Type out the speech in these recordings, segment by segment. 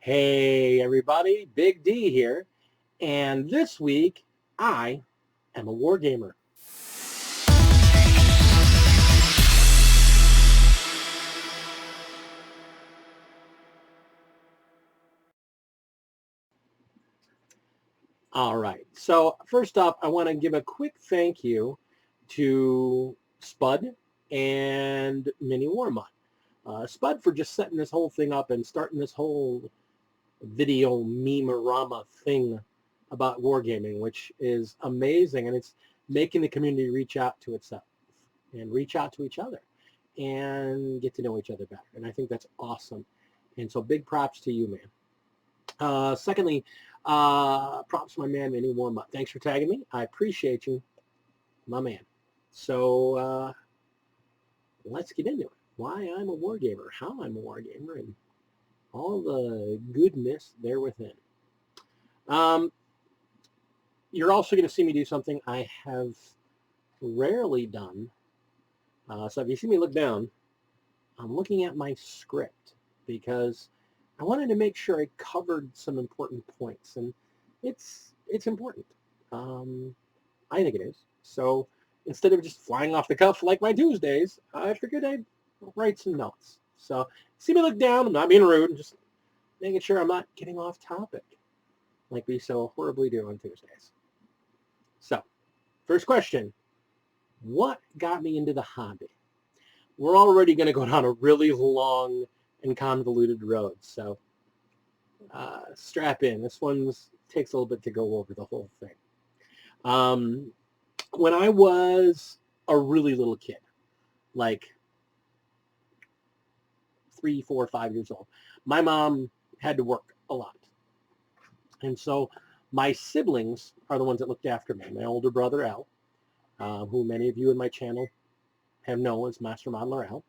Hey everybody, Big D here, and this week I am a wargamer. All right, so first off, I want to give a quick thank you to Spud and Mini Warmut. Spud for just setting this whole thing up and starting this whole video meme-rama thing about wargaming, which is amazing, and it's making the community reach out to itself and reach out to each other and get to know each other better. And I think that's awesome. And so big props to you, man. Secondly, props to my man, Mini Warm-Up. Thanks for tagging me. I appreciate you, my man. So let's get into it. Why I'm a wargamer, how I'm a wargamer, and all the goodness there within. You're also going to see me do something I have rarely done. So if you see me look down, I'm looking at my script because I wanted to make sure I covered some important points, and it's important. I think it is. So instead of just flying off the cuff like my Tuesdays, I figured I'd write some notes. So see me look down, I'm not being rude, I'm just making sure I'm not getting off topic like we so horribly do on Tuesdays. So first question, what got me into the hobby? We're already going to go down a really long and convoluted road, so strap in. This one takes a little bit to go over the whole thing. When I was a really little kid, like 3, 4, 5 years old, my mom had to work a lot. And so my siblings are the ones that looked after me. My older brother, Al, who many of you in my channel have known as Master Modeler Al,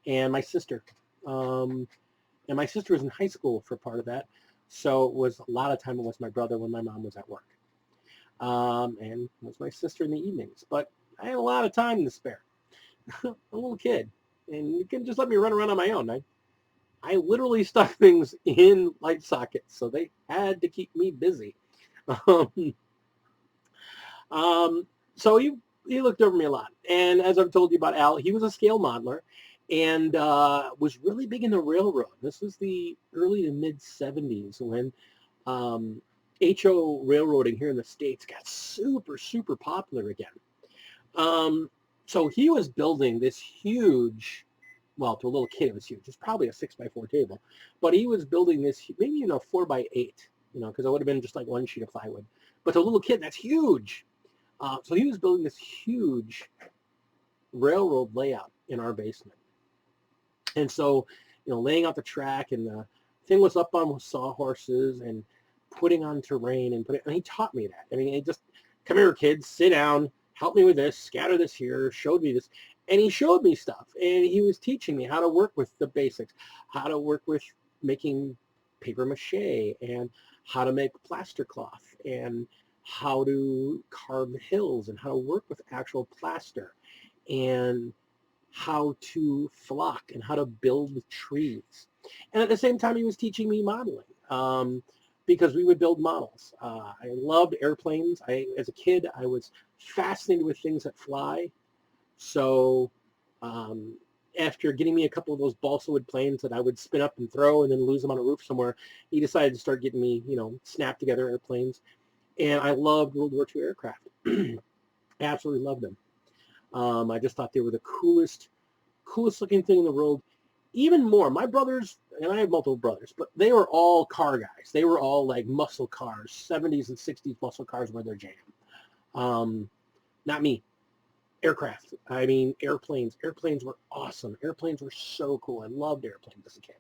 and my sister. And my sister was in high school for part of that, so it was a lot of time it was my brother when my mom was at work. And it was my sister in the evenings. But I had a lot of time to spare. A little kid. And you can just let me run around on my own. I literally stuck things in light sockets, so they had to keep me busy. So he looked over me a lot. And as I've told you about Al, he was a scale modeler and was really big in the railroad. This was the early to mid 70s when HO railroading here in the States got super, super popular again. So he was building this huge, well, to a little kid it was huge. It's probably a 6x4 table. But he was building this, maybe 4x8, because it would have been just like one sheet of plywood. But to a little kid, that's huge. So he was building this huge railroad layout in our basement. And so, laying out the track, and the thing was up on sawhorses and putting on terrain and he taught me that. I mean, he just, come here, kids, sit down, help me with this, scatter this here, showed me this. And he showed me stuff. And he was teaching me how to work with the basics, how to work with making paper mache and how to make plaster cloth and how to carve hills and how to work with actual plaster and how to flock and how to build trees. And at the same time, he was teaching me modeling because we would build models. I loved airplanes. As a kid, I was fascinated with things that fly. So after getting me a couple of those balsa wood planes that I would spin up and throw and then lose them on a roof somewhere, he decided to start getting me, snap together airplanes. And I loved World War II aircraft. Absolutely loved them. I just thought they were the coolest looking thing in the world. Even more, my brothers, and I have multiple brothers, but they were all car guys. They were all like muscle cars. 70s and 60s muscle cars were their jam. Not me. Aircraft. I mean, airplanes. Airplanes were awesome. Airplanes were so cool. I loved airplanes as a kid.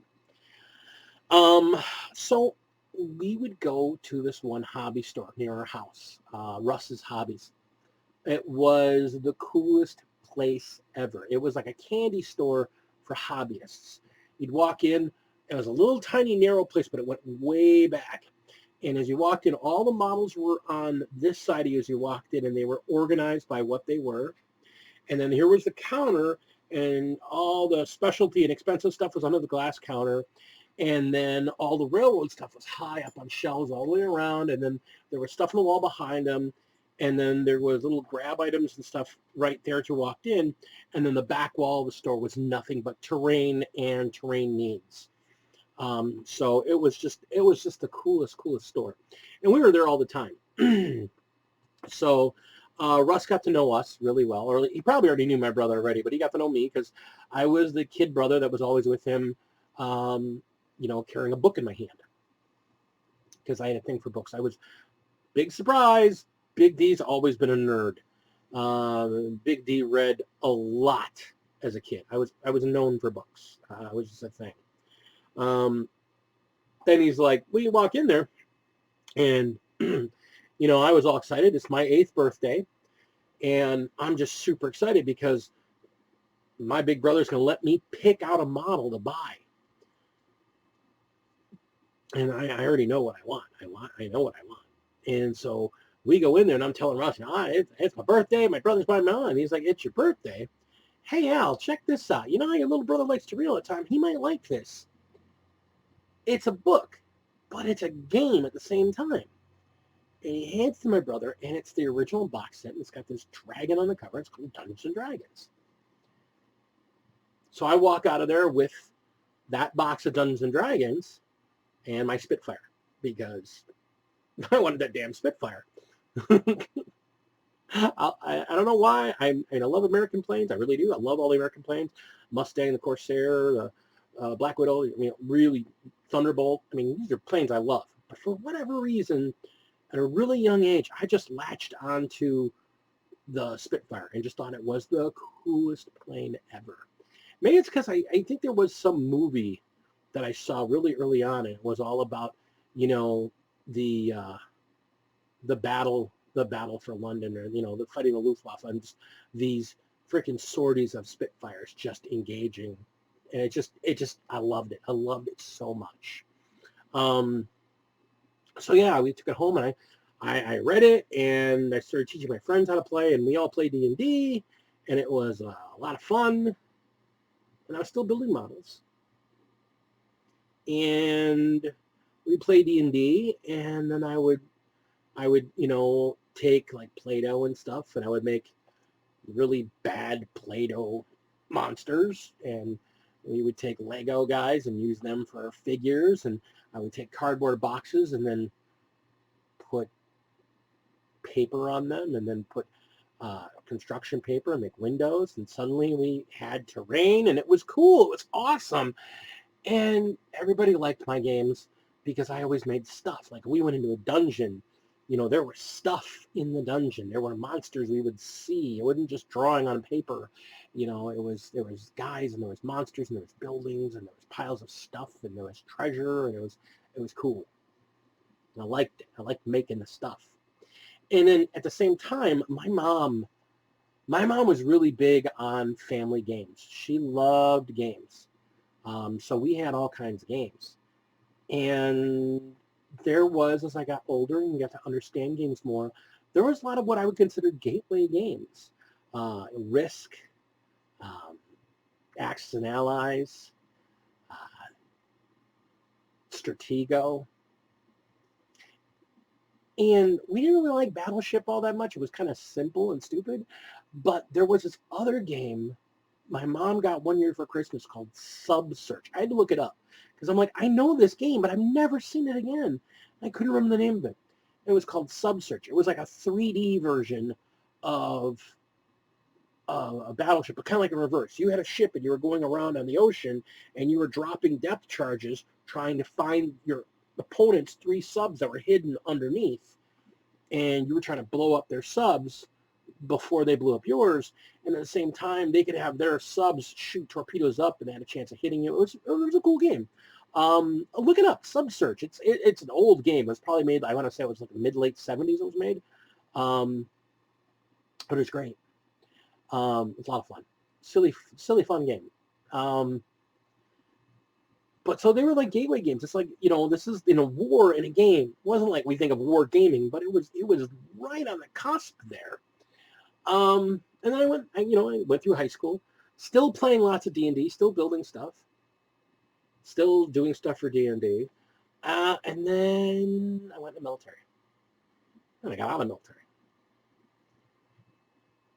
So we would go to this one hobby store near our house, Russ's Hobbies. It was the coolest place ever. It was like a candy store for hobbyists. You'd walk in, it was a little tiny narrow place, but it went way back. And as you walked in, all the models were on this side of you as you walked in, and they were organized by what they were. And then here was the counter, and all the specialty and expensive stuff was under the glass counter. And then all the railroad stuff was high up on shelves all the way around. And then there was stuff on the wall behind them. And then there was little grab items and stuff right there as you walked in. And then the back wall of the store was nothing but terrain and terrain needs. So it was just the coolest store. And we were there all the time. So Russ got to know us really well. Or he probably already knew my brother already, but he got to know me because I was the kid brother that was always with him, carrying a book in my hand. Because I had a thing for books. I was, big surprise, Big D's always been a nerd. Big D read a lot as a kid. I was known for books. It was just a thing. Then he's like, well, you walk in there, and I was all excited. It's my 8th birthday, and I'm just super excited because my big brother's going to let me pick out a model to buy. And I already know what I want. I know what I want. And so we go in there, and I'm telling Ross, it's my birthday. My brother's buying me on. And he's like, it's your birthday? Hey, Al, check this out. Your little brother likes to read all the time. He might like this. It's a book, but it's a game at the same time. And he hands it to my brother, and it's the original box set, and it's got this dragon on the cover. It's called Dungeons and Dragons. So I walk out of there with that box of Dungeons and Dragons and my Spitfire, because I wanted that damn Spitfire. I don't know why. I love American planes. I really do. I love all the American planes. Mustang, the Corsair, the Black Widow, really Thunderbolt. These are planes I love. But for whatever reason, at a really young age, I just latched onto the Spitfire and just thought it was the coolest plane ever. Maybe it's because I think there was some movie that I saw really early on, and it was all about, the battle for London, or the fighting the Luftwaffe, and just these freaking sorties of Spitfires just engaging, and it just I loved it. I loved it so much. So yeah, we took it home, and I read it, and I started teaching my friends how to play, and we all played D&D, and it was a lot of fun, and I was still building models. And we played D&D, and then I would take like Play-Doh and stuff, and I would make really bad Play-Doh monsters, and we would take Lego guys and use them for figures, and I would take cardboard boxes and then put paper on them, and then put construction paper and make windows, and suddenly we had terrain, and it was cool. It was awesome. And everybody liked my games because I always made stuff. Like, we went into a dungeon, there was stuff in the dungeon. There were monsters we would see. It wasn't just drawing on paper. There was guys, and there was monsters, and there was buildings, and there was piles of stuff, and there was treasure, and it was cool. And I liked it. I liked making the stuff. And then at the same time, my mom was really big on family games. She loved games. So we had all kinds of games. And there was, as I got older and got to understand games more, there was a lot of what I would consider gateway games. Risk, Axis and Allies, Stratego. And we didn't really like Battleship all that much. It was kind of simple and stupid. But there was this other game my mom got one year for Christmas called Subsearch. I had to look it up because I'm like, I know this game, but I've never seen it again. I couldn't remember the name of it. It was called Subsearch. It was like a 3D version of a battleship, but kind of like in reverse. You had a ship, and you were going around on the ocean, and you were dropping depth charges trying to find your opponent's 3 subs that were hidden underneath, and you were trying to blow up their subs before they blew up yours, and at the same time they could have their subs shoot torpedoes up, and they had a chance of hitting you. It was a cool game. Look it up, Subsearch. It's an old game. It was probably made, I want to say it was like the mid-late 70s it was made, but it was great. It's a lot of fun. Silly fun game. But so they were like gateway games. It's like, this is in a war in a game. It wasn't like we think of wargaming, but it was right on the cusp there. And then I went through high school, still playing lots of D&D, still building stuff, still doing stuff for D&D. And then I went in the military. And I got out of the military.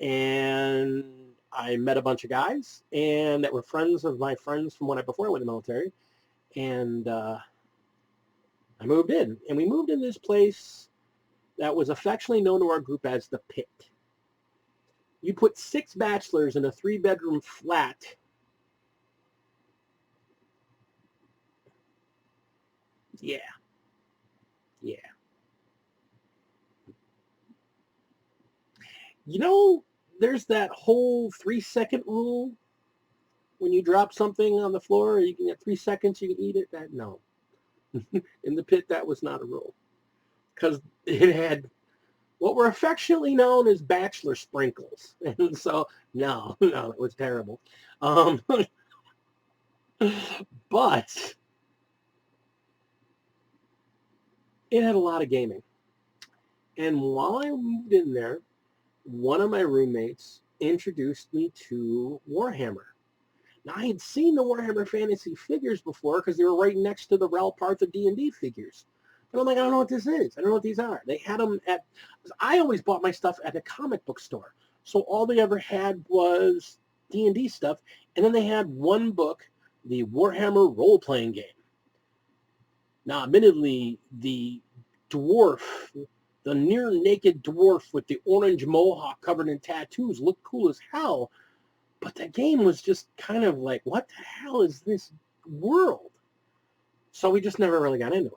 And I met a bunch of guys and that were friends of my friends from before I went in the military. And I moved in. And we moved in this place that was affectionately known to our group as the Pit. You put 6 bachelors in a 3-bedroom flat. Yeah. Yeah. You know, there's that whole 3-second rule. When you drop something on the floor, you can get 3 seconds, you can eat it. No. In the Pit, that was not a rule. Because it had what were affectionately known as bachelor sprinkles. And so, no, it was terrible. But it had a lot of gaming. And while I moved in there, one of my roommates introduced me to Warhammer. Now, I had seen the Warhammer Fantasy figures before because they were right next to the Rel Partha D&D figures. But I'm like, I don't know what this is. I don't know what these are. They had them at, I always bought my stuff at a comic book store. So all they ever had was D&D stuff. And then they had one book, the Warhammer role-playing game. Now, admittedly, the dwarf, the near-naked dwarf with the orange mohawk covered in tattoos looked cool as hell. But the game was just kind of like, what the hell is this world? So we just never really got into it.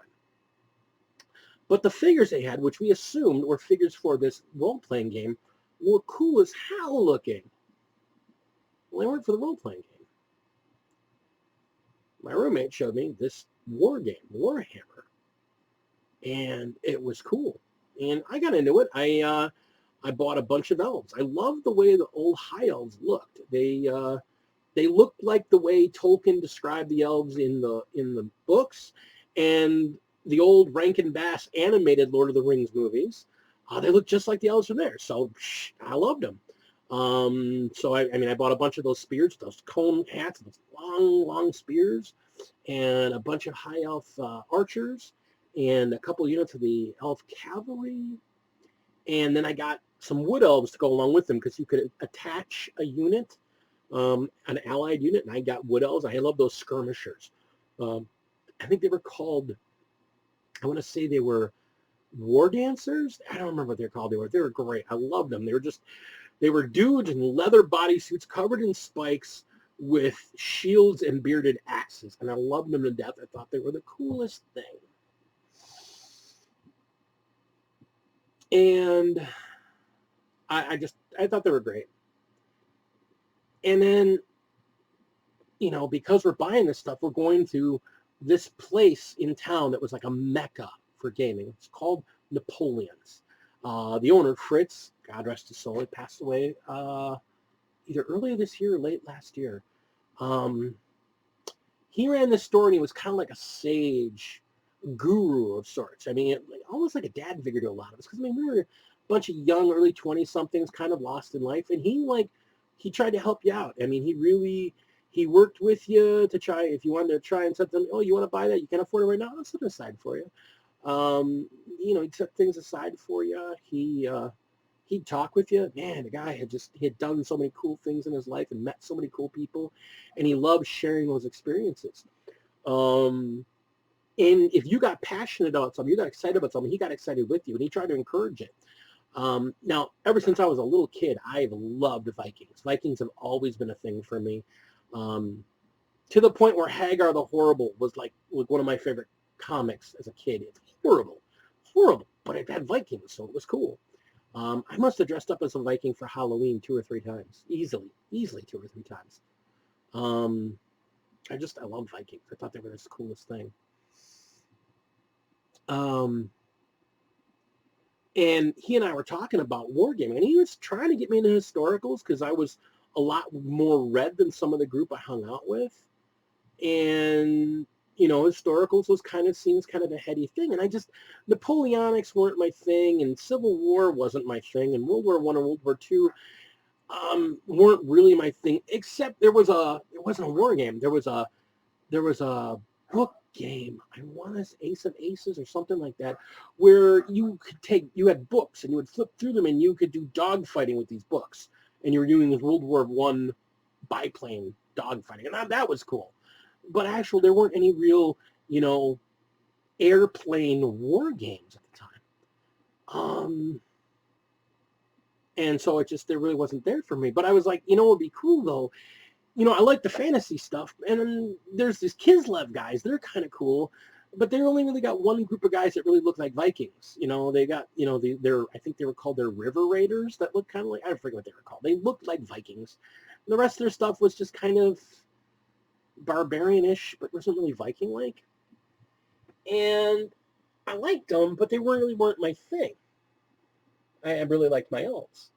But the figures they had, which we assumed were figures for this role-playing game, were cool as hell looking. Well, they weren't for the role-playing game. My roommate showed me this war game, Warhammer, and it was cool. And I got into it. I bought a bunch of elves. I loved the way the old high elves looked. They looked like the way Tolkien described the elves in the books, and the old Rankin Bass animated Lord of the Rings movies. They looked just like the elves from there. So I loved them. So I bought a bunch of those spears, those cone hats, those long spears, and a bunch of high elf archers, and a couple units of the elf cavalry. And then I got some wood elves to go along with them because you could attach a unit, an allied unit, and I got wood elves. I love those skirmishers. I think they were called, I want to say they were war dancers. I don't remember what they're called. They were great. I loved them. They were dudes in leather bodysuits covered in spikes with shields and bearded axes. And I loved them to death. I thought they were the coolest thing. And I thought they were great. And then, because we're buying this stuff, we're going to this place in town that was like a mecca for gaming. It's called Napoleon's. The owner, Fritz, God rest his soul, he passed away either earlier this year or late last year. He ran this store, and he was kind of like a sage guru of sorts. Almost like a dad figure to a lot of us, because we were a bunch of young, early 20-somethings, kind of lost in life, and he tried to help you out. He worked with you to try, if you wanted to try and set them, oh, you want to buy that? You can't afford it right now? I'll set it aside for you. He'd set things aside for you. He'd talk with you. Man, the guy had done so many cool things in his life and met so many cool people, and he loved sharing those experiences. And if you got passionate about something, you got excited about something, he got excited with you, and he tried to encourage it. Now, ever since I was a little kid, I've loved Vikings. Vikings have always been a thing for me. To the point where Hagar the Horrible was like one of my favorite comics as a kid. It's horrible, but it had Vikings, so it was cool. I must have dressed up as a Viking for Halloween 2 or 3 times, easily 2 or 3 times. I love Vikings. I thought they were the coolest thing. And he and I were talking about wargaming, and he was trying to get me into historicals because I was a lot more read than some of the group I hung out with. And, historicals was seems kind of a heady thing. And Napoleonics weren't my thing, and Civil War wasn't my thing, and World War I and World War II weren't really my thing, except it wasn't a war game. There was there was a book game, I want to say Ace of Aces or something like that, where you had books and you would flip through them and you could do dog fighting with these books. And you were doing this World War I biplane dog fighting. And that was cool. But actually, there weren't any real, airplane war games at the time. And so it really wasn't there for me. But I was like, it would be cool, though. I like the fantasy stuff. And then there's these Kislev guys. They're kind of cool. But they only really got one group of guys that really look like Vikings. They got, I think they were called their River Raiders that looked kind of like, I forget what they were called. They looked like Vikings. And the rest of their stuff was just kind of barbarian-ish, but wasn't really Viking-like. And I liked them, but they really weren't my thing. I really liked my elves.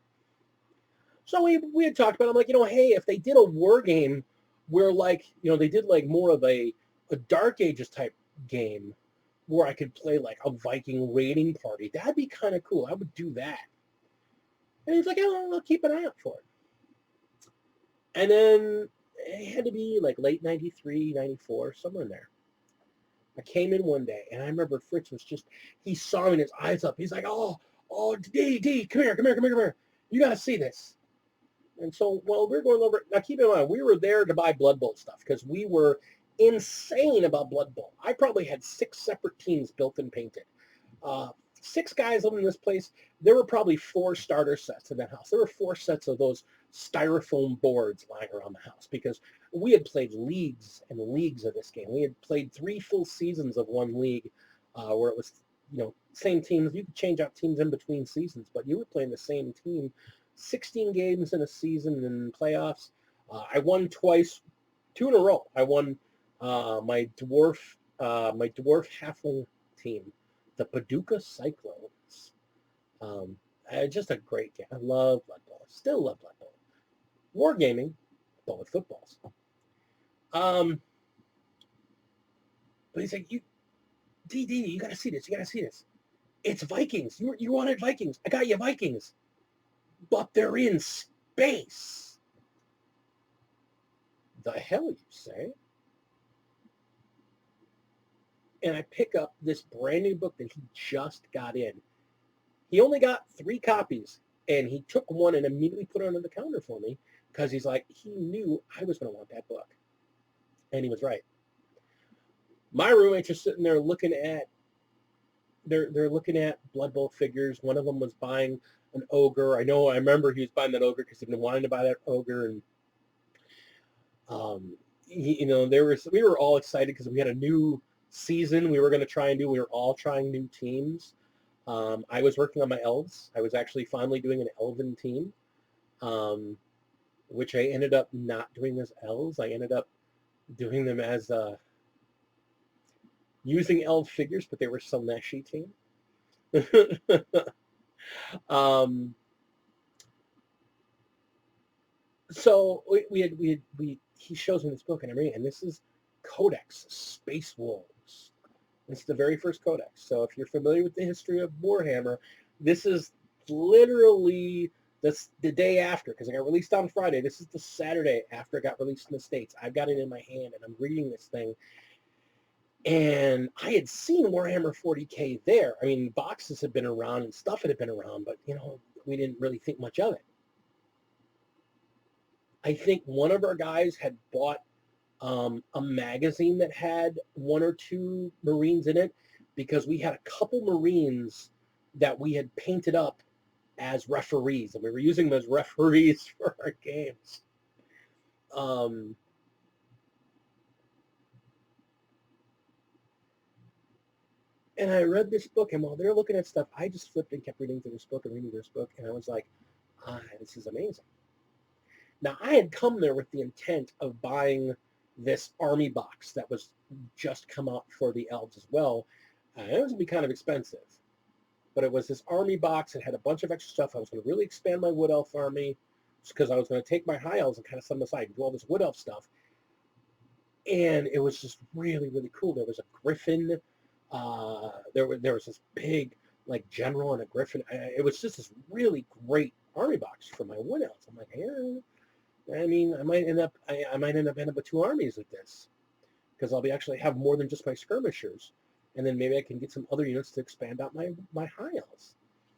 So we had talked about, I'm like, hey, if they did a war game where, like, they did, like, more of a Dark Ages type game where I could play, like, a Viking raiding party, that'd be kind of cool. I would do that. And he's like, oh, I'll keep an eye out for it. And then it had to be, like, late 93, 94, somewhere in there. I came in one day, and I remember Fritz was just, he saw me and his eyes up. He's like, oh, D, come here. You got to see this. And so, well, we're going over, now keep in mind, we were there to buy Blood Bowl stuff because we were insane about Blood Bowl. I probably had 6 separate teams built and painted. 6 guys living in this place. There were probably 4 starter sets in that house. There were 4 sets of those styrofoam boards lying around the house because we had played leagues and leagues of this game. We had played 3 full seasons of one league where it was, same teams. You could change out teams in between seasons, but you were playing the same team. 16 games in a season in playoffs. I won twice, 2 in a row. I won my dwarf halfling team, the Paducah Cyclones. Just a great game. I love Blood Bowl. Still love Blood Bowl. Wargaming, but with footballs. But he's like, you gotta see this. It's Vikings. You wanted Vikings. I got you Vikings. But they're in space. The hell, you say? And I pick up this brand new book that he just got in. He only got 3 copies, and he took one and immediately put it on the counter for me because he's like, he knew I was going to want that book. And he was right. My roommates are sitting there looking at, they're looking at Blood Bowl figures. One of them was buying an ogre. I remember he was buying that ogre because he'd been wanting to buy that ogre. And, we were all excited because we had a new season we were going to try and do. We were all trying new teams. I was working on my elves. I was actually finally doing an elven team, which I ended up not doing as elves. I ended up doing them as using elf figures, but they were still Neshi team. So he shows me this book and I'm reading, and this is Codex Space Wolves. It's the very first codex. So if you're familiar with the history of Warhammer, this is literally the day after, because it got released on Friday. This is the Saturday after it got released in the States. I've got it in my hand, and I'm reading this thing. And I had seen Warhammer 40K there. I mean, boxes had been around and stuff had been around, but, we didn't really think much of it. I think one of our guys had bought a magazine that had 1 or 2 Marines in it because we had a couple Marines that we had painted up as referees, and we were using them as referees for our games. And I read this book, and while they're looking at stuff, I just flipped and kept reading through this book and reading this book, and I was like, this is amazing. Now, I had come there with the intent of buying this army box that was just come out for the elves as well. It was going to be kind of expensive. But it was this army box. It had a bunch of extra stuff. I was going to really expand my wood elf army because I was going to take my high elves and kind of set them aside and do all this wood elf stuff. And it was just really, really cool. There was a griffin. There was this big, like, general and a griffin. It was just this really great army box for my wood elves. I'm like, I might end up with 2 armies with this. because I'll be actually have more than just my skirmishers. And then maybe I can get some other units to expand out my high elves.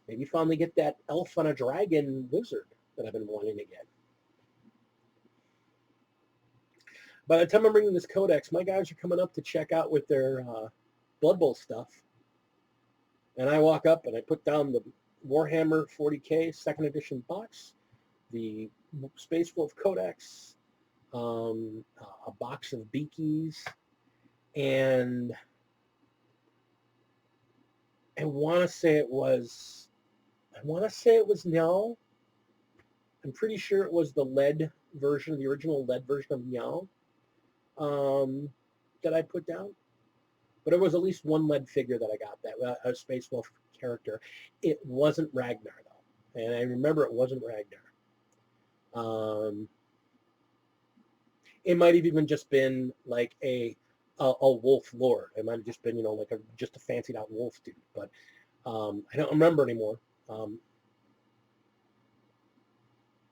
Maybe finally get that elf on a dragon wizard that I've been wanting to get. By the time I'm bringing this codex, my guys are coming up to check out with their Blood Bowl stuff. And I walk up and I put down the Warhammer 40K 2nd edition box, the Space Wolf Codex, a box of Beakies, and I want to say it was Niao. I'm pretty sure it was the lead version, the original lead version of Niao that I put down. But it was at least one lead figure that I got, that a Space Wolf character. It wasn't Ragnar, though. And I remember it wasn't Ragnar. It might have even just been like a wolf lord. It might have just been, like just a fancied out wolf dude. But I don't remember anymore.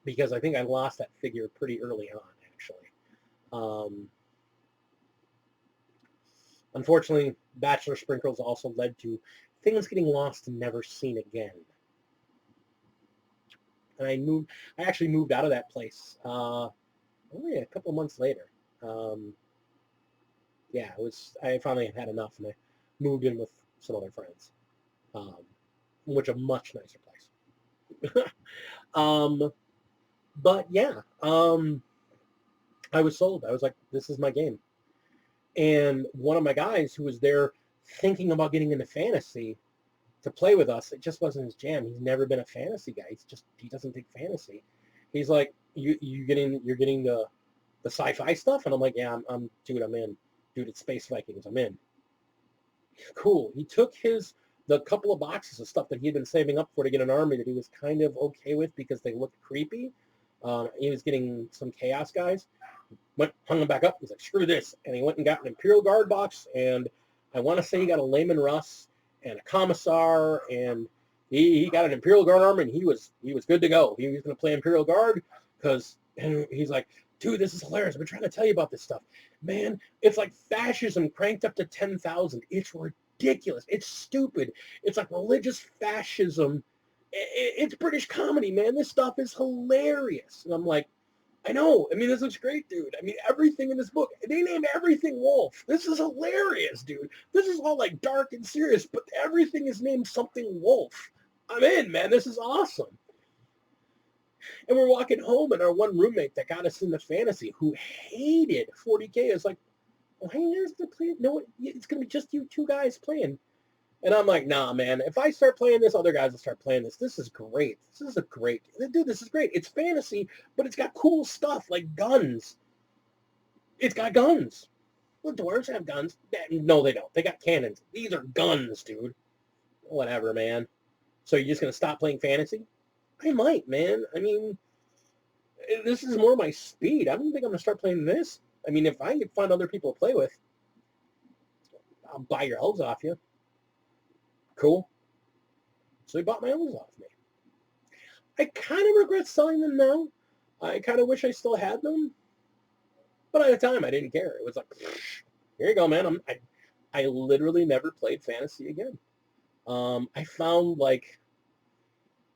Because I think I lost that figure pretty early on, actually. Unfortunately, Bachelor Sprinkles also led to things getting lost and never seen again. And I actually moved out of that place only a couple months later. Yeah, I finally had enough, and I moved in with some other friends, which a much nicer place. But yeah, I was sold. I was like, this is my game. And one of my guys who was there thinking about getting into fantasy to play with us, it just wasn't his jam. He's never been a fantasy guy. He doesn't think fantasy. He's like, you're getting the sci-fi stuff, and I'm like, yeah, I'm in. Dude, it's Space Vikings. I'm in. Cool. He took the couple of boxes of stuff that he had been saving up for to get an army that he was kind of okay with because they looked creepy. He was getting some Chaos guys. Hung them back up. He's like, screw this. And he went and got an Imperial Guard box, and I want to say he got a Layman Russ and a Commissar, and he got an Imperial Guard army, and he was good to go. He was going to play Imperial Guard because he's like, dude, this is hilarious. I've been trying to tell you about this stuff. Man, it's like fascism cranked up to 10,000. It's ridiculous. It's stupid. It's like religious fascism. It's British comedy, man. This stuff is hilarious. And I'm like, I know. I mean, this looks great, dude. I mean, everything in this book, they name everything Wolf. This is hilarious, dude. This is all like dark and serious, but everything is named something Wolf. I'm in, man. This is awesome. And we're walking home, and our one roommate that got us into fantasy, who hated 40K, is like, well, hey, here's the play. No, it's going to be just you two guys playing. And I'm like, nah, man, if I start playing this, other guys will start playing this. This is great. This is great. Dude, this is great. It's fantasy, but it's got cool stuff like guns. It's got guns. Well, dwarves have guns. No, they don't. They got cannons. These are guns, dude. Whatever, man. So you're just going to stop playing fantasy? I might, man. I mean, this is more my speed. I don't think I'm going to start playing this. I mean, if I can find other people to play with, I'll buy your elves off you. Cool. So he bought my elves off me. I kind of regret selling them now. I kind of wish I still had them. But at the time, I didn't care. It was like, here you go, man. I literally never played fantasy again. I found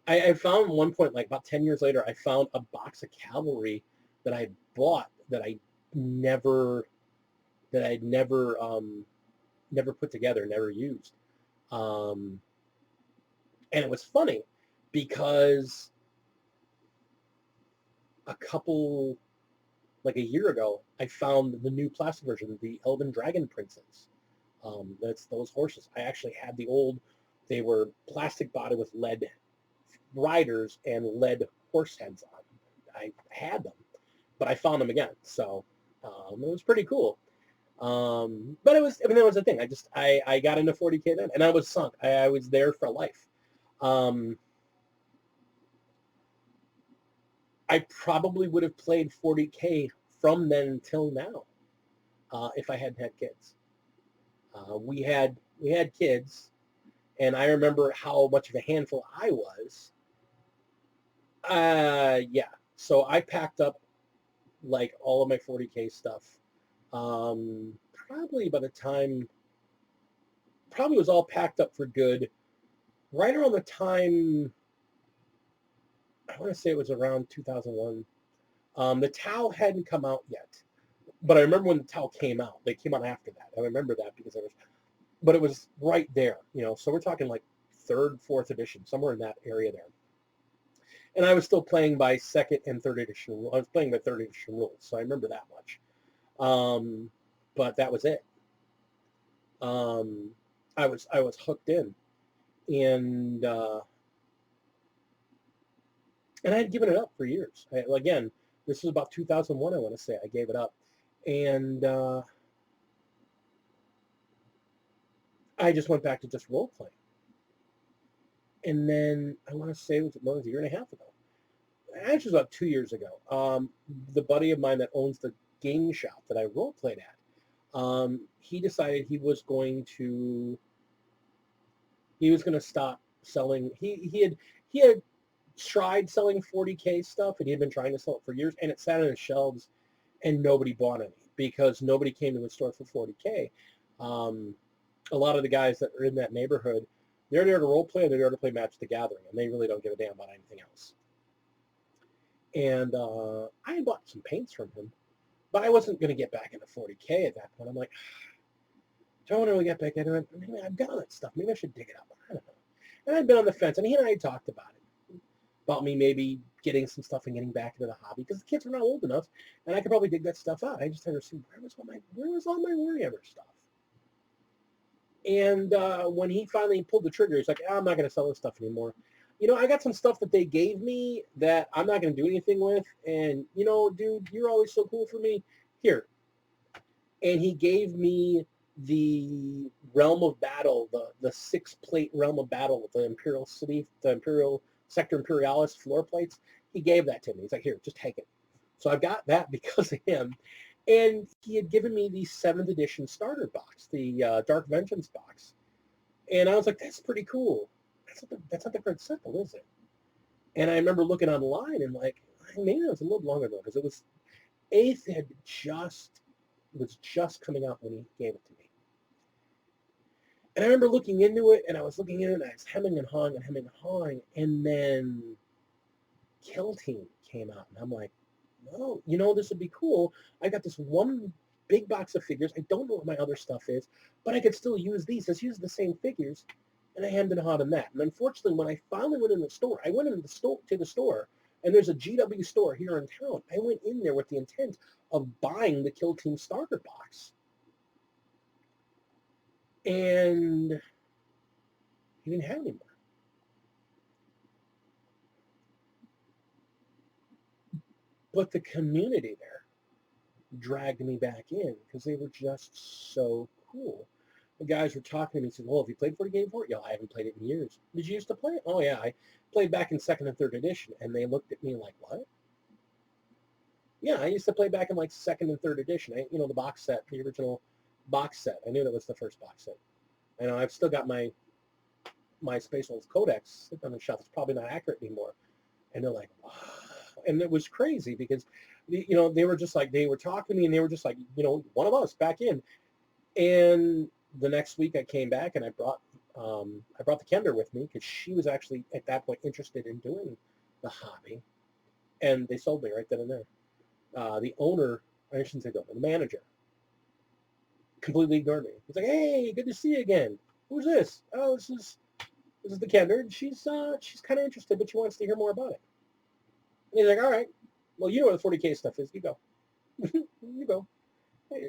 I found at one point, like about 10 years later, I found a box of cavalry that I bought that I'd never put together, never used. And it was funny because a year ago, I found the new plastic version, the Elven Dragon Princes. That's those horses. I actually had they were plastic body with lead riders and lead horse heads on them. I had them, but I found them again. So it was pretty cool. But that was the thing. I got into 40K then, and I was sunk. I was there for life. I probably would have played 40K from then till now if I hadn't had kids. We had kids, and I remember how much of a handful I was. Yeah. So I packed up like all of my 40K stuff Probably by the time, probably was all packed up for good right around the time, I want to say it was around 2001. The Tau hadn't come out yet, but I remember when the Tau came out. They came out after that. I remember that because but it was right there, so we're talking like 3rd, 4th edition, somewhere in that area there. And I was still playing by 2nd and 3rd edition. I was playing by 3rd edition rules, so I remember that much. But that was it. I was hooked in, and I had given it up for years. Again, this was about 2001, I want to say. I gave it up. And I just went back to just role-playing. And then, I want to say it was a year and a half ago. Actually, it was about 2 years ago. The buddy of mine that owns the gaming shop that I role-played at, he decided he was going to stop selling. He had tried selling 40K stuff, and he had been trying to sell it for years, and it sat on his shelves, and nobody bought any because nobody came to the store for 40K. A lot of the guys that are in that neighborhood, they're there to role play, and they're there to play Magic the Gathering, and they really don't give a damn about anything else. And I had bought some paints from him, but I wasn't going to get back into 40K at that point. I'm like, do I want to get back into it? Maybe I've got all that stuff. Maybe I should dig it up. I don't know. And I'd been on the fence, and he and I had talked about it, about me maybe getting some stuff and getting back into the hobby, because the kids are not old enough, and I could probably dig that stuff out. I just had to see where was all my Wargamer stuff. And when he finally pulled the trigger, he's like, I'm not going to sell this stuff anymore. I got some stuff that they gave me that I'm not going to do anything with, and, dude, you're always so cool for me. Here. And he gave me the Realm of Battle, the 6-plate Realm of Battle with the Imperial City, the Imperial Sector Imperialis floor plates. He gave that to me. He's like, here, just take it. So I've got that because of him. And he had given me the 7th edition starter box, the Dark Vengeance box. And I was like, that's pretty cool. That's not the correct symbol, is it? And I remember looking online and like, maybe it was a little longer though, because it was 8th was just coming out when he gave it to me. And I remember looking into it, and I was looking into it, and I was hemming and hawing, and then Kill Team came out, and I'm like, oh, this would be cool. I got this one big box of figures. I don't know what my other stuff is, but I could still use these. Let's use the same figures, and I hemmed and hawed on that. And unfortunately, when I finally went in the store, to the store, and there's a GW store here in town. I went in there with the intent of buying the Kill Team starter box. And he didn't have any more. But the community there dragged me back in because they were just so cool. The guys were talking to me and said, well, have you played 40K before? Yeah, I haven't played it in years. Did you used to play it? Oh, yeah, I played back in 2nd and 3rd edition. And they looked at me like, what? Yeah, I used to play back in like 2nd and 3rd edition. The box set, the original box set. I knew that was the first box set. I know I've still got my Space Wolves Codex on the shelf. It's probably not accurate anymore. And they're like, wow. And it was crazy because, they were just like, they were talking to me and they were just like, one of us back in. And the next week I came back and I brought the Kender with me because she was actually at that point interested in doing the hobby. And they sold me right then and there. The owner, I shouldn't say the owner, the manager, completely ignored me. He's like, hey, good to see you again. Who's this? Oh, this is the Kender. And she's kind of interested, but she wants to hear more about it. And he's like, all right, well, you know what the 40K stuff is. You go. You go.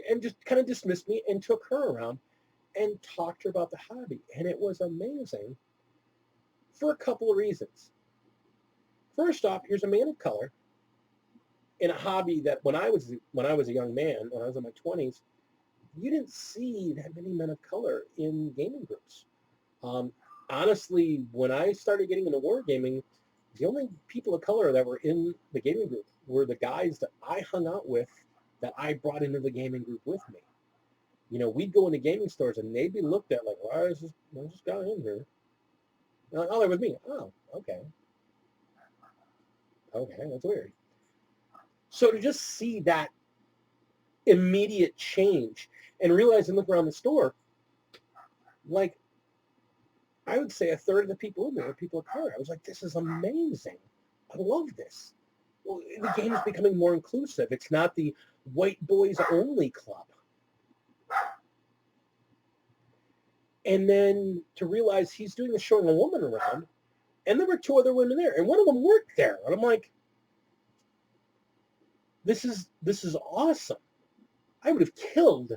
And just kind of dismissed me and took her around and talked to her about the hobby. And it was amazing for a couple of reasons. First off, here's a man of color in a hobby that when I was a young man, when I was in my 20s, you didn't see that many men of color in gaming groups. Honestly, when I started getting into wargaming, the only people of color that were in the gaming group were the guys that I hung out with, that I brought into the gaming group with me. We'd go into gaming stores and they'd be looked at like, why is this guy in here? Oh, they're with me. Oh, okay. Okay, that's weird. So to just see that immediate change, and realized and look around the store, like, I would say a third of the people in there are people of color. I was like, this is amazing. I love this. Well, the game is becoming more inclusive. It's not the white boys only club. And then to realize he's doing this showing a woman around, and there were 2 other women there, and one of them worked there. And I'm like, this is awesome. I would have killed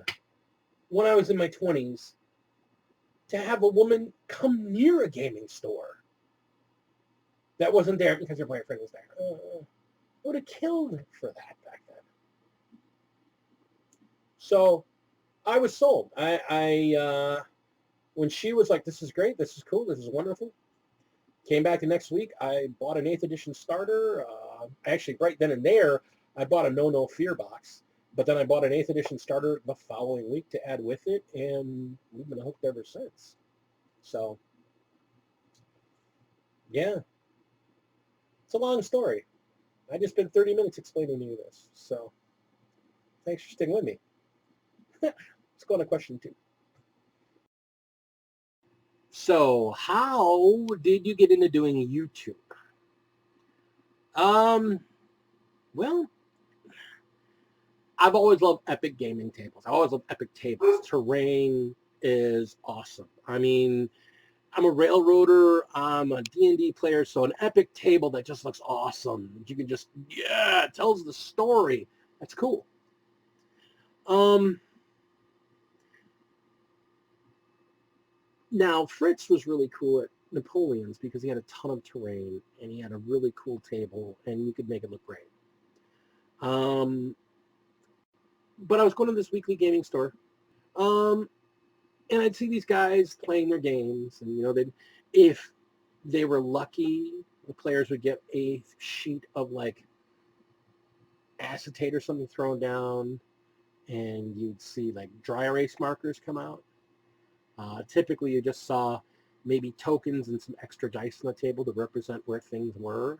when I was in my 20s to have a woman come near a gaming store that wasn't there because her boyfriend was there. I would have killed for that back then. So I was sold. I when she was like, this is great, this is cool, this is wonderful, came back the next week, I bought an 8th edition starter. Actually, right then and there, I bought a No Fear box. But then I bought an 8th edition starter the following week to add with it, and we've been hooked ever since. So, yeah. It's a long story. I just spent 30 minutes explaining to you this. So, thanks for sticking with me. Let's go on to question 2. So, how did you get into doing YouTube? Well, I've always loved epic gaming tables. I always loved epic tables. Terrain is awesome. I mean, I'm a railroader. I'm a D&D player, so an epic table that just looks awesome. You can just, yeah, it tells the story. That's cool. Now, Fritz was really cool at Napoleon's because he had a ton of terrain, and he had a really cool table, and you could make it look great. But I was going to this weekly gaming store, and I'd see these guys playing their games, and, you know, if they were lucky, the players would get a sheet of, like, acetate or something thrown down, and you'd see, like, dry erase markers come out. Typically, you just saw maybe tokens and some extra dice on the table to represent where things were.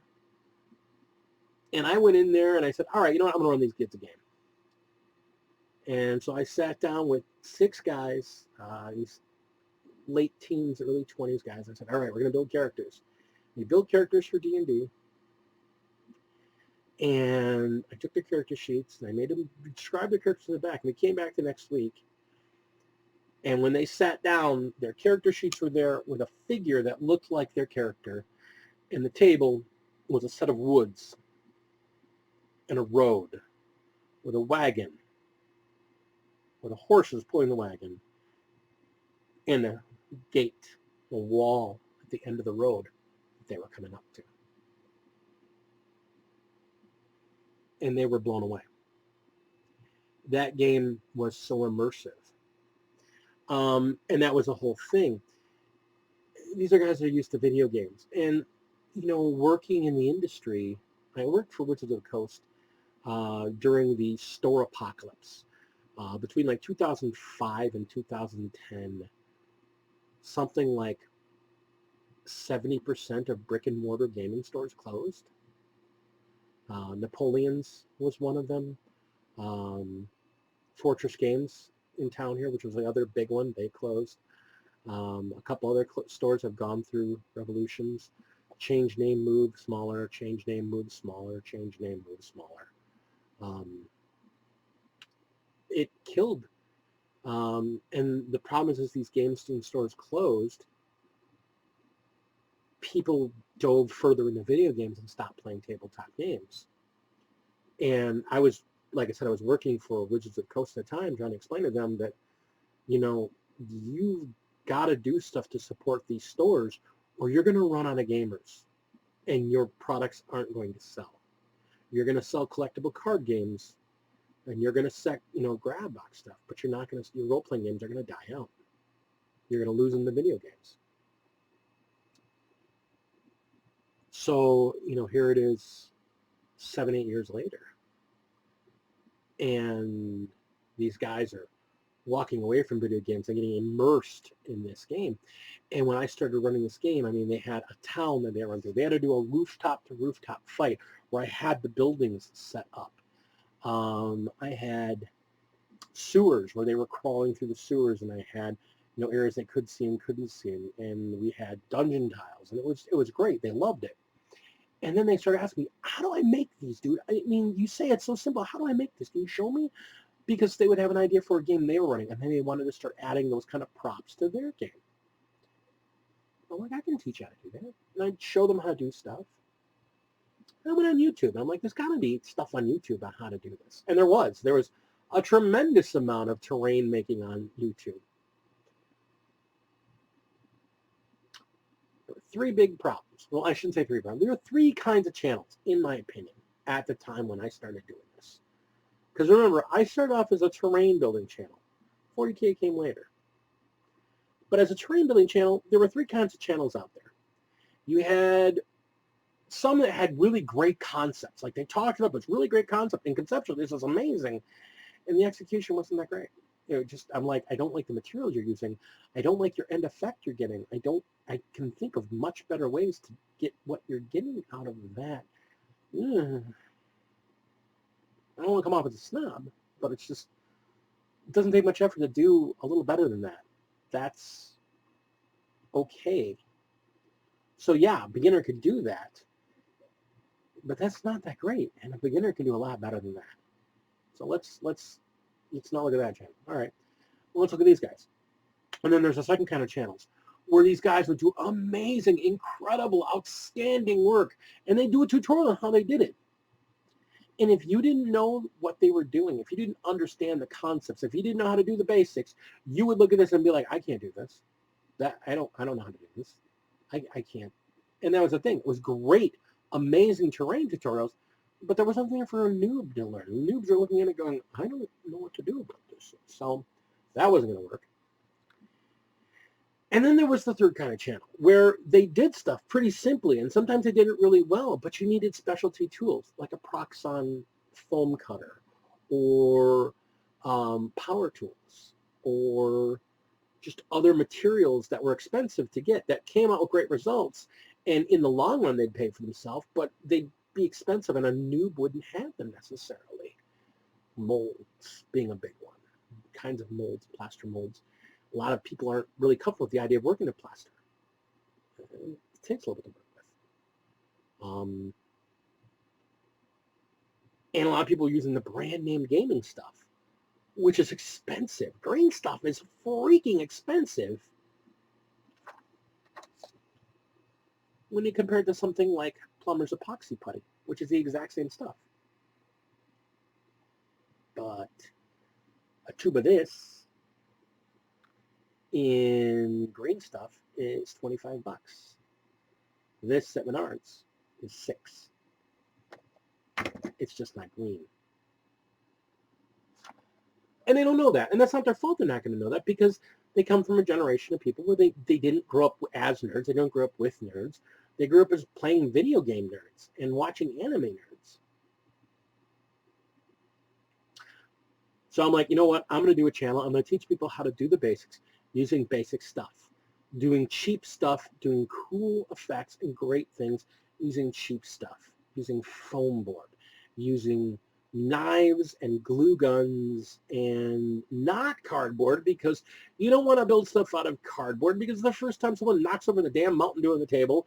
And I went in there and I said, all right, you know what? I'm going to run these kids a game. And so I sat down with 6 guys, these late teens, early 20s guys. I said, all right, we're going to build characters. We build characters for D&D. And I took their character sheets and I made them describe their characters in the back. And we came back the next week. And when they sat down, their character sheets were there with a figure that looked like their character. And the table was a set of woods and a road with a wagon, with the horses pulling the wagon, and a gate, a wall at the end of the road that they were coming up to. And they were blown away. That game was so immersive. And that was the whole thing. These are guys that are used to video games. And, you know, working in the industry, I worked for Wizards of the Coast during the store apocalypse. Between like 2005 and 2010, something like 70% of brick and mortar gaming stores closed. Napoleon's was one of them. Fortress Games in town here, which was the other big one, they closed. A couple other stores have gone through revolutions. Change name, move smaller, change name, move smaller, change name, move smaller. It killed. And the problem is, as these game stores closed, people dove further into video games and stopped playing tabletop games. And I was, like I said, I was working for Wizards of the Coast at the time, trying to explain to them that, you know, you've got to do stuff to support these stores, or you're going to run out of gamers, and your products aren't going to sell. You're going to sell collectible card games, and you're going to sell, you know, grab box stuff, but you're not going to. Your role-playing games are going to die out. You're going to lose in the video games. So, you know, here it is 7-8 years later. And these guys are walking away from video games and getting immersed in this game. And when I started running this game, I mean, they had a town that they run through. They had to do a rooftop-to-rooftop fight where I had the buildings set up. I had sewers where they were crawling through the sewers, and I had, areas they could see and couldn't see, and we had dungeon tiles, and it was great. They loved it. And then they started asking me, how do I make these, dude? I mean, you say it's so simple. How do I make this? Can you show me? Because they would have an idea for a game they were running, and then they wanted to start adding those kind of props to their game. I'm like, I can teach you how to do that. And I'd show them how to do stuff. And I went on YouTube, and I'm like, there's got to be stuff on YouTube on how to do this. And there was. There was a tremendous amount of terrain making on YouTube. There were three big problems. Well, I shouldn't say three problems. There were three kinds of channels, in my opinion, at the time when I started doing this. Because remember, I started off as a terrain building channel. 40K came later. But as a terrain building channel, there were three kinds of channels out there. You had some that had really great concepts. Like they talked about this really great concept, and conceptually this is amazing. And the execution wasn't that great. I'm like, I don't like the materials you're using. I don't like your end effect you're getting. I can think of much better ways to get what you're getting out of that. I don't want to come off as a snob, but it doesn't take much effort to do a little better than that. That's okay. So yeah, a beginner could do that, but that's not that great, and a beginner can do a lot better than that. So let's not look at that channel. All right, well, let's look at these guys. And then there's a second kind of channels where these guys would do amazing, incredible, outstanding work, and they do a tutorial on how they did it. And if you didn't know what they were doing, if you didn't understand the concepts, if you didn't know how to do the basics, you would look at this and be like, I can't do this. I don't know how to do this. I can't. And that was the thing. It was great, amazing terrain tutorials, but there was something there for a noob to learn. Noobs are looking at it going, I don't know what to do about this. So that wasn't going to work. And then there was the third kind of channel where they did stuff pretty simply, and sometimes they did it really well, but you needed specialty tools like a Proxxon foam cutter or power tools or just other materials that were expensive to get that came out with great results. And in the long run, they'd pay for themselves, but they'd be expensive, and a noob wouldn't have them necessarily. Molds being a big one. Kinds of molds, plaster molds. A lot of people aren't really comfortable with the idea of working with plaster. It takes a little bit to work with. And a lot of people are using the brand name gaming stuff, which is expensive. Green stuff is freaking expensive when you compare it to something like plumber's epoxy putty, which is the exact same stuff. But a tube of this in green stuff is 25 bucks. This at Menards is $6. It's just not green. And they don't know that. And that's not their fault they're not going to know that, because they come from a generation of people where they didn't grow up as nerds. They don't grow up with nerds. They grew up as playing video game nerds and watching anime nerds. So I'm like, you know what? I'm going to do a channel. I'm going to teach people how to do the basics using basic stuff, doing cheap stuff, doing cool effects and great things using cheap stuff, using foam board, using knives and glue guns and not cardboard, because you don't want to build stuff out of cardboard, because the first time someone knocks over the damn Mountain Dew on the table,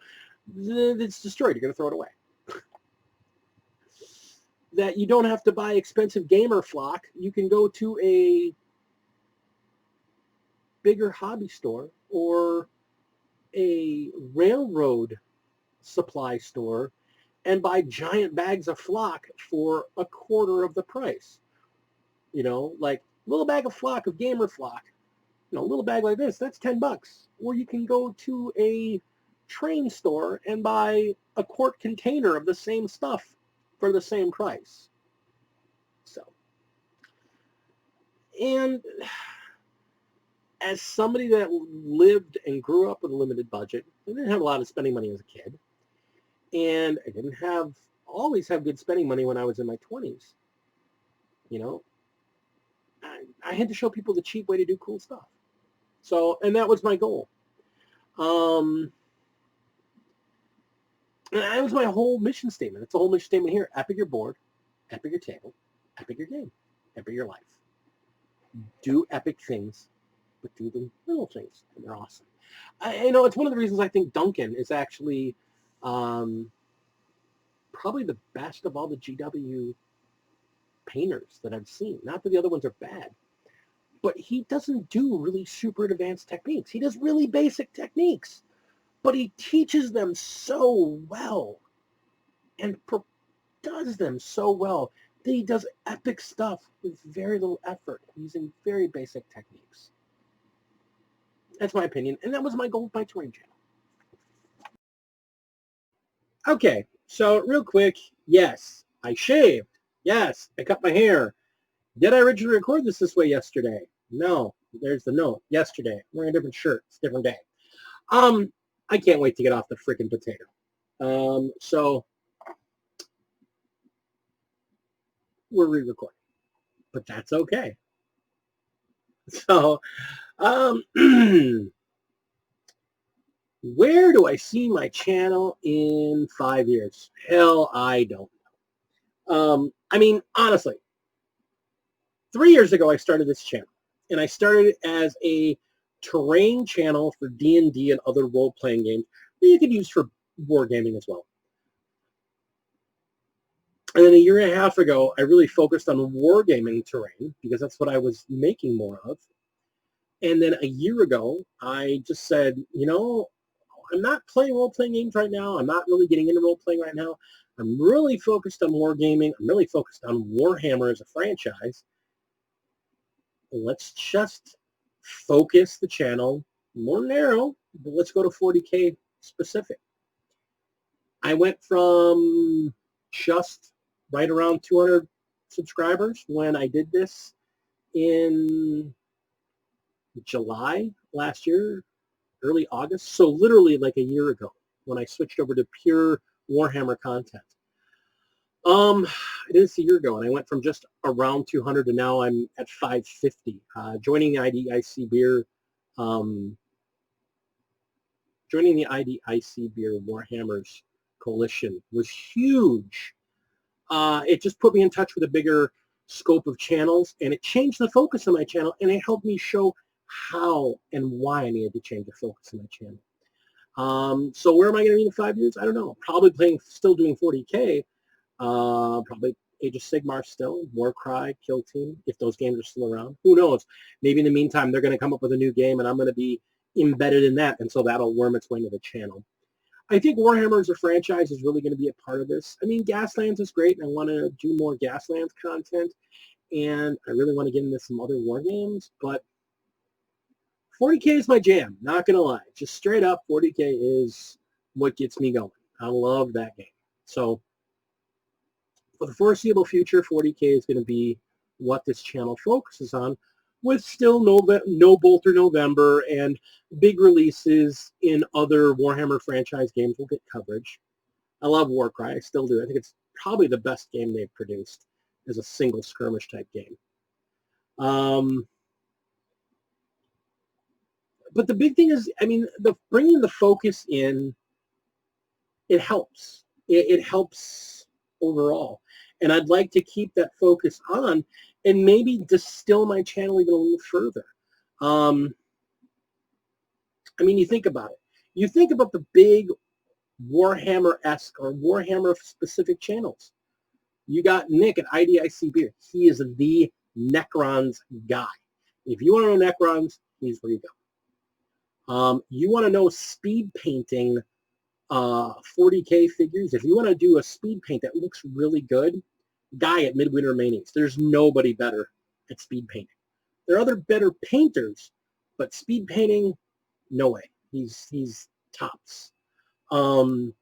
it's destroyed. You're going to throw it away. That you don't have to buy expensive gamer flock. You can go to a bigger hobby store or a railroad supply store and buy giant bags of flock for a quarter of the price. Like a little bag of flock, of gamer flock, a little bag like this, that's $10. Or you can go to a train store and buy a quart container of the same stuff for the same price. So, and as somebody that lived and grew up with a limited budget, I didn't have a lot of spending money as a kid, and I didn't always have good spending money when I was in my 20s. I had to show people the cheap way to do cool stuff. So, and that was my goal. And that was my whole mission statement. It's the whole mission statement here. Epic your board, epic your table, epic your game, epic your life. do epic things, but do the little things, and they're awesome. It's one of the reasons I think Duncan is actually probably the best of all the GW painters that I've seen. Not that the other ones are bad, but he doesn't do really super advanced techniques. He does really basic techniques, but he teaches them so well and does them so well that he does epic stuff with very little effort using very basic techniques. That's my opinion, and that was my goal with my terrain channel. Okay, so real quick, yes, I shaved. Yes, I cut my hair. Did I originally record this way yesterday? No. There's the note. Yesterday. I'm wearing a different shirt. It's a different day. I can't wait to get off the freaking potato. So we're re-recording, but that's okay. So, where do I see my channel in 5 years? Hell, I don't know. Honestly, 3 years ago, I started this channel, and I started it as a terrain channel for D&D and other role-playing games that you could use for wargaming as well. And then a year and a half ago, I really focused on wargaming terrain because that's what I was making more of. And then a year ago, I just said, I'm not playing role-playing games right now. I'm not really getting into role-playing right now. I'm really focused on wargaming. I'm really focused on Warhammer as a franchise. Let's just focus the channel more narrow, but let's go to 40K specific. I went from just right around 200 subscribers when I did this in July last year, early August, so literally like a year ago when I switched over to pure Warhammer content. I did this a year ago, and I went from just around 200 to now I'm at 550. Joining the IDIC Beer, Warhammer's coalition was huge. It just put me in touch with a bigger scope of channels, and it changed the focus of my channel, and it helped me show how and why I needed to change the focus of my channel. So where am I going to be in 5 years? I don't know. Probably still doing 40K. Probably Age of Sigmar still, Warcry, Kill Team, if those games are still around. Who knows? Maybe in the meantime, they're going to come up with a new game, and I'm going to be embedded in that, and so that'll worm its way into the channel. I think Warhammer as a franchise is really going to be a part of this. Gaslands is great, and I want to do more Gaslands content, and I really want to get into some other war games, but 40K is my jam, not going to lie. Just straight up, 40K is what gets me going. I love that game. So for the foreseeable future, 40K is going to be what this channel focuses on, with still no Bolter November and big releases in other Warhammer franchise games will get coverage. I love Warcry. I still do. I think it's probably the best game they've produced as a single skirmish type game. But the big thing is, bringing the focus in, it helps. It helps overall. And I'd like to keep that focus on and maybe distill my channel even a little further. You think about it. You think about the big Warhammer-esque or Warhammer-specific channels. You got Nick at IDIC Beer. He is the Necrons guy. If you want to know Necrons, he's where you go. You want to know speed painting 40K figures. If you want to do a speed paint that looks really good, guy at Midwinter Manies. There's nobody better at speed painting. There are other better painters, but speed painting, no way. He's tops. You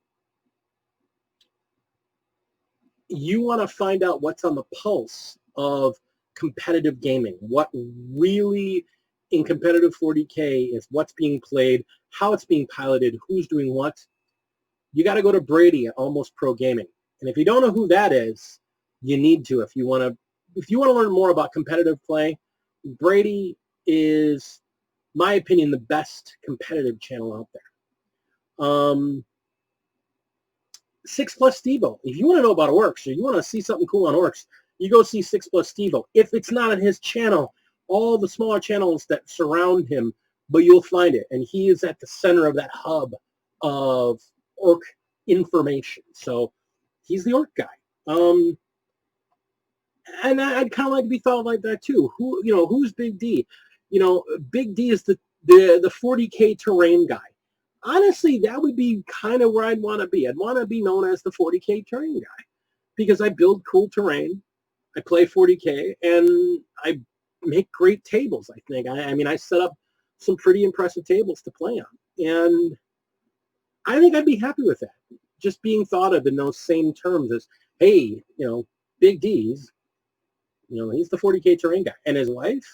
want to find out what's on the pulse of competitive gaming. What really in competitive 40K is what's being played, how it's being piloted, who's doing what. You got to go to Brady at Almost Pro Gaming. And if you don't know who that is, you need to. If you want to learn more about competitive play, Brady is, my opinion, the best competitive channel out there. 6 Plus Stevo. If you want to know about orcs or you want to see something cool on orcs, you go see 6 Plus Stevo. If it's not on his channel, all the smaller channels that surround him, but you'll find it. And he is at the center of that hub of orc information. So he's the orc guy. And I'd kind of like to be thought like that too. Who's Big D? Big D is the 40K terrain guy. Honestly, that would be kind of where I'd want to be. I'd want to be known as the 40K terrain guy because I build cool terrain, I play 40K, and I make great tables, I think. I mean, I set up some pretty impressive tables to play on, and I think I'd be happy with that. Just being thought of in those same terms as, hey, Big D's, he's the 40K terrain guy. And his wife,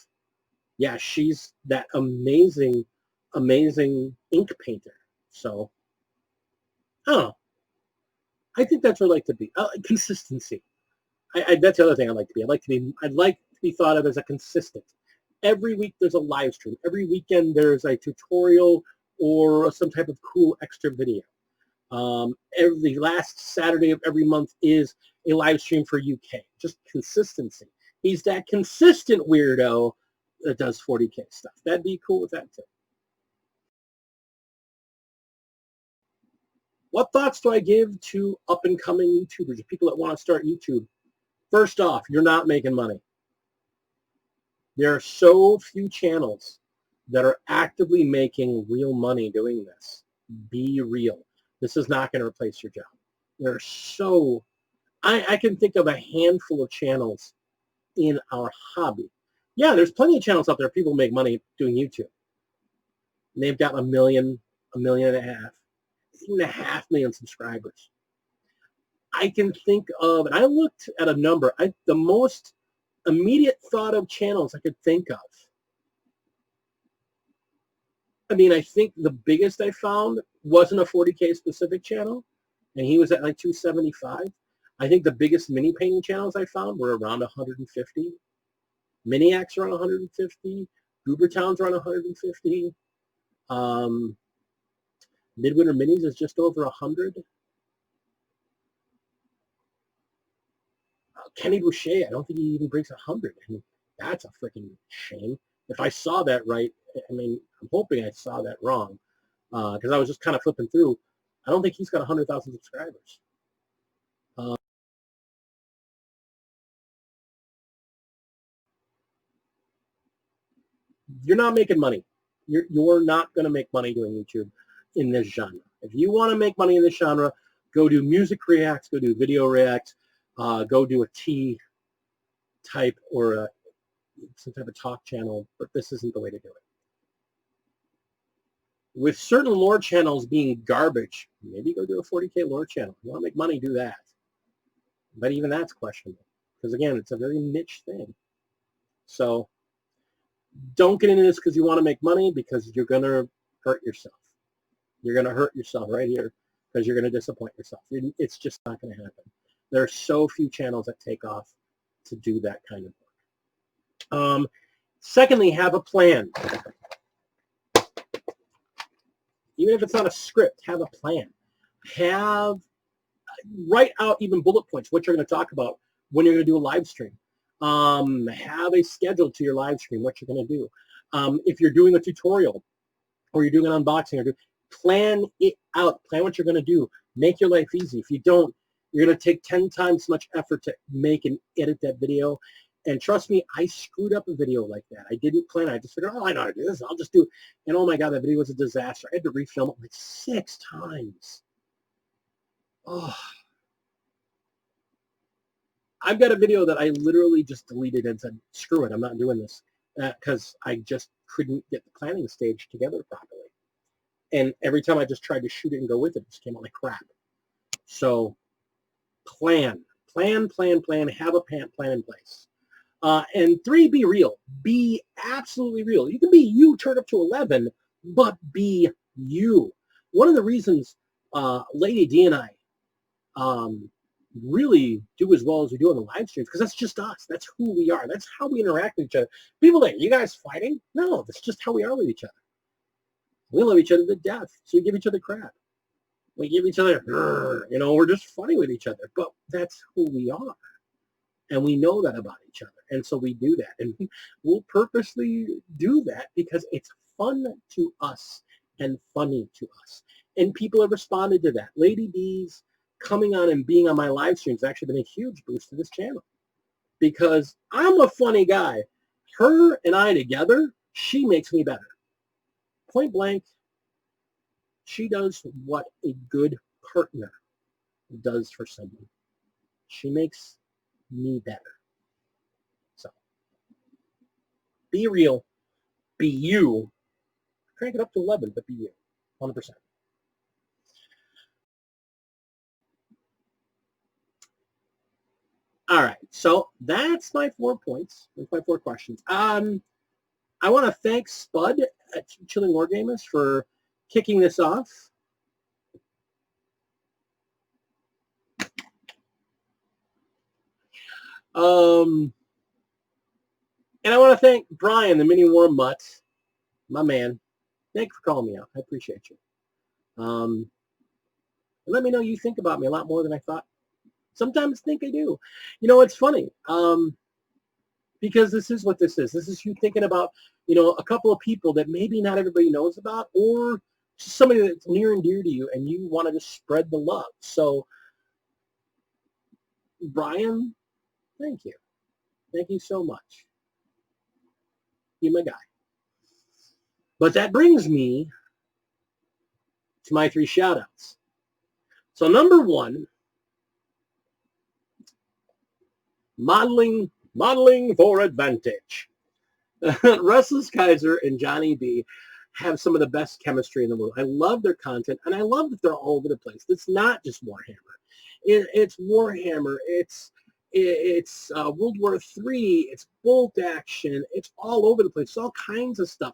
yeah, she's that amazing, amazing ink painter. So, I think that's what I'd like to be. Consistency. That's the other thing I'd like to be. I'd like to be thought of as a consistent. Every week there's a live stream. Every weekend there's a tutorial or some type of cool extra video. Every last Saturday of every month is a live stream for UK. Just consistency. He's that consistent weirdo that does 40K stuff. That'd be cool with that too. What thoughts do I give to up-and-coming YouTubers, people that want to start YouTube? First off, you're not making money. There are so few channels that are actively making real money doing this. Be real. This is not going to replace your job. There are so... I can think of a handful of channels in our hobby. Yeah, there's plenty of channels out there people make money doing YouTube. And they've got 1 million, 1.5 million, even 500,000 subscribers. I can think of, and I looked at a number, the most immediate thought of channels I could think of. I mean, I think the biggest I found wasn't a 40K specific channel, and he was at like 275. I think the biggest mini painting channels I found were around 150. Miniacs around 150. Goobertown's around 150. Midwinter Minis is just over 100. Kenny Boucher, I don't think he even breaks 100. And that's a freaking shame. If I saw that right, I mean, I'm hoping I saw that wrong because I was just kind of flipping through. I don't think he's got 100,000 subscribers. You're not making money. You're not going to make money doing YouTube in this genre. If you want to make money in this genre, go do music reacts, go do video reacts, go do a tea type or some type of talk channel, but this isn't the way to do it. With certain lore channels being garbage, maybe go do a 40K lore channel. If you want to make money, do that. But even that's questionable because, again, it's a very niche thing. So don't get into this because you want to make money, because you're going to hurt yourself. You're going to hurt yourself right here because you're going to disappoint yourself. It's just not going to happen. There are so few channels that take off to do that kind of work. Secondly, have a plan. Even if it's not a script, have a plan. Write out even bullet points, what you're going to talk about when you're going to do a live stream. Have a schedule to your live stream, what you're going to do. If you're doing a tutorial or you're doing an unboxing, plan it out. Plan what you're going to do. Make your life easy. If you don't, you're going to take 10 times as much effort to make and edit that video. And trust me, I screwed up a video like that. I didn't plan. I just figured, oh, I know how to do this. I'll just do it. And oh my God, that video was a disaster. I had to refilm it like 6 times. Oh. I've got a video that I literally just deleted and said, screw it, I'm not doing this. Because I just couldn't get the planning stage together properly. And every time I just tried to shoot it and go with it, it just came out like crap. So plan. Have a plan in place. And 3, be real. Be absolutely real. You can be you turned up to 11, but be you. One of the reasons Lady D and I really do as well as we do on the live streams, because that's just us. That's who we are. That's how we interact with each other. People think, you guys fighting? No, that's just how we are with each other. We love each other to death, so we give each other crap. We give each other, we're just funny with each other, but that's who we are. And we know that about each other. And so we do that. And we'll purposely do that because it's fun to us and funny to us. And people have responded to that. Lady D's coming on and being on my live streams has actually been a huge boost to this channel because I'm a funny guy. Her and I together, she makes me better. Point blank, she does what a good partner does for someone. She makes me better. So, be real, be you. Crank it up to 11, but be you, 100%. All right, so that's my 4 points. That's my 4 questions. I want to thank Spud at Chilling Wargamers for kicking this off. And I want to thank Brian, the Mini War Mutt, my man. Thank you for calling me out. I appreciate you. And let me know you think about me a lot more than I thought. Sometimes think I do. You know, it's funny because this is what this is. This is you thinking about, you know, a couple of people that maybe not everybody knows about or just somebody that's near and dear to you and you want to just spread the love. So, Brian, thank you. Thank you so much. You're my guy. But that brings me to my 3 shout-outs. So number 1, modeling for advantage. Restless Kaiser and Johnny B have some of the best chemistry in the world. I love their content, and I love that they're all over the place. It's not just Warhammer. It's Warhammer. It's World War III. It's bolt action. It's all over the place. It's all kinds of stuff.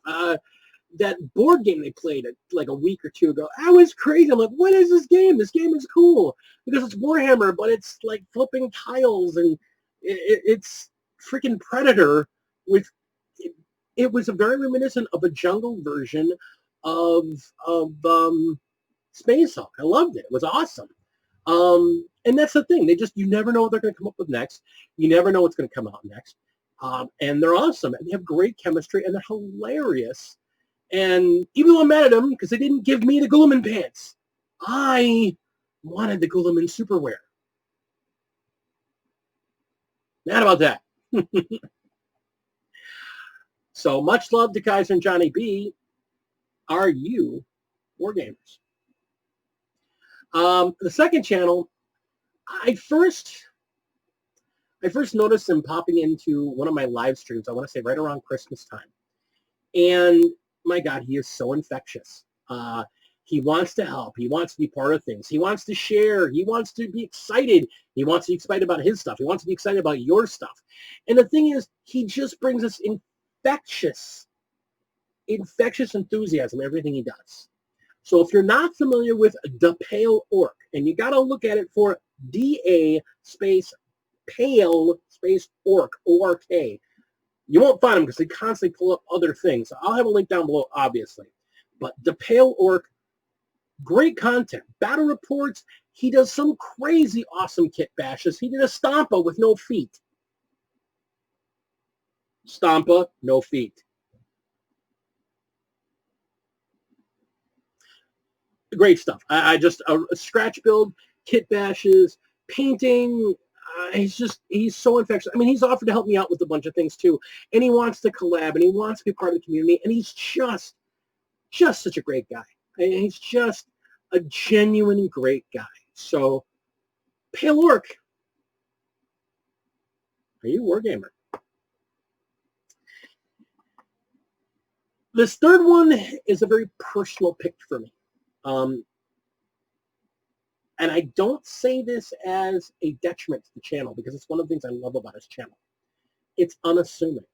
That board game they played like a week or 2 ago, I was crazy. I'm like, what is this game? This game is cool because it's Warhammer, but it's like flipping tiles and it's freaking Predator with. It was a very reminiscent of a jungle version of Space Hulk. I loved it. It was awesome. And that's the thing. You never know what they're going to come up with next. You never know what's going to come out next. And they're awesome. And they have great chemistry. And they're hilarious. And even though I'm mad at them because they didn't give me the Guilliman pants, I wanted the Guilliman Superwear. Mad about that. So much love to Kaiser and Johnny B. Are you Wargamers? The second channel, I first noticed him popping into one of my live streams, I want to say right around Christmas time. And my God, he is so infectious. He wants to help. He wants to be part of things. He wants to share. He wants to be excited. He wants to be excited about his stuff. He wants to be excited about your stuff. And the thing is, he just brings us infectious enthusiasm, everything he does. So if you're not familiar with the Pale Ork, and you got to look at it for DA space Pale space Ork, O-R-K, you won't find them because they constantly pull up other things. I'll have a link down below, obviously. But the Pale Ork, great content. Battle reports. He does some crazy awesome kit bashes. He did a Stompa with no feet. Stompa, no feet. Great stuff. I just a scratch build, kit bashes, painting. He's so infectious. I mean, he's offered to help me out with a bunch of things too, and he wants to collab, and he wants to be part of the community, and he's just such a great guy. And he's just a genuine great guy. So, Pale Ork, are you a Wargamer? This third one is a very personal pick for me. And I don't say this as a detriment to the channel because it's one of the things I love about his channel. It's unassuming.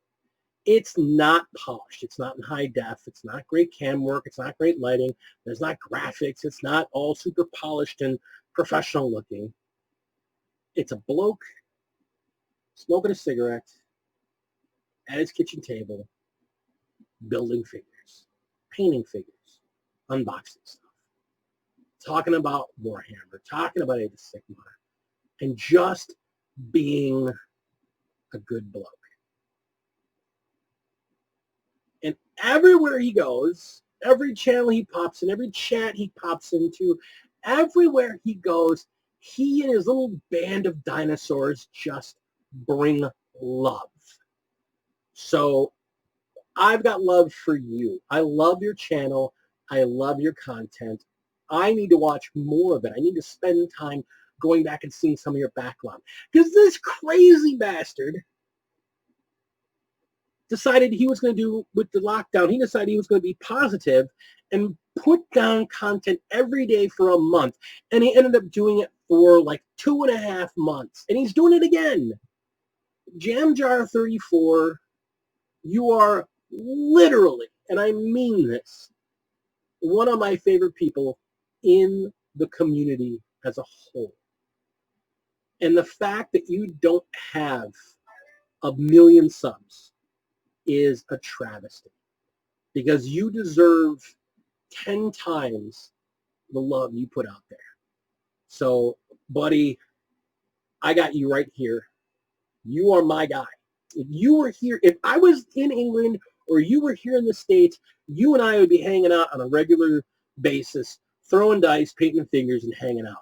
It's not polished. It's not in high def. It's not great cam work. It's not great lighting. There's not graphics. It's not all super polished and professional looking. It's a bloke smoking a cigarette at his kitchen table, building figures, painting figures, unboxing stuff, talking about Warhammer, talking about Age of Sigmar, and just being a good bloke. And everywhere he goes, every channel he pops in, every chat he pops into, everywhere he goes, he and his little band of dinosaurs just bring love. So I've got love for you. I love your channel. I love your content. I need to watch more of it. I need to spend time going back and seeing some of your background. Because this crazy bastard decided he was going to do with the lockdown. He decided he was going to be positive and put down content every day for a month. And he ended up doing it for like 2.5 months. And he's doing it again. JamJar34, you are literally, and I mean this, one of my favorite people in the community as a whole. And the fact that you don't have 1 million subs is a travesty, because you deserve 10 times the love you put out there. So, buddy, I got you right here. You are my guy. If you were here, if I was in England or you were here in the States, you and I would be hanging out on a regular basis, throwing dice, painting figures, and hanging out.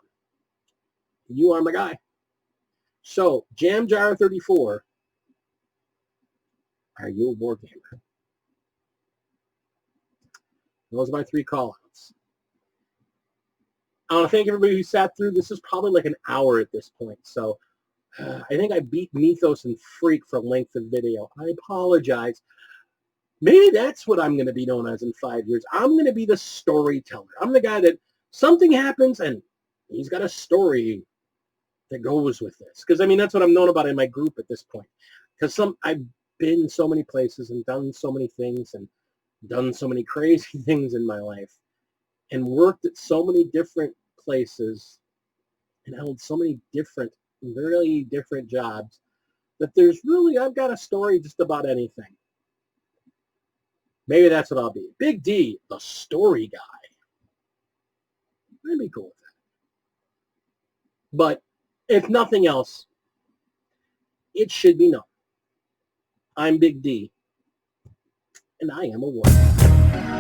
You are my guy. So, JamJar34, are you a wargamer? Those are my 3 call-outs. I want to thank everybody who sat through. This is probably like an hour at this point, so I think I beat Mythos and Freak for length of video. I apologize. Maybe that's what I'm going to be known as in 5 years. I'm going to be the storyteller. I'm the guy that something happens and he's got a story that goes with this. Because, I mean, that's what I'm known about in my group at this point. Because I've been so many places and done so many things and done so many crazy things in my life and worked at so many different places and held so many different, really different jobs that there's really, I've got a story just about anything. Maybe that's what I'll be. Big D, the story guy. I'd be cool with that. But if nothing else, it should be known. I'm Big D, and I am a warrior.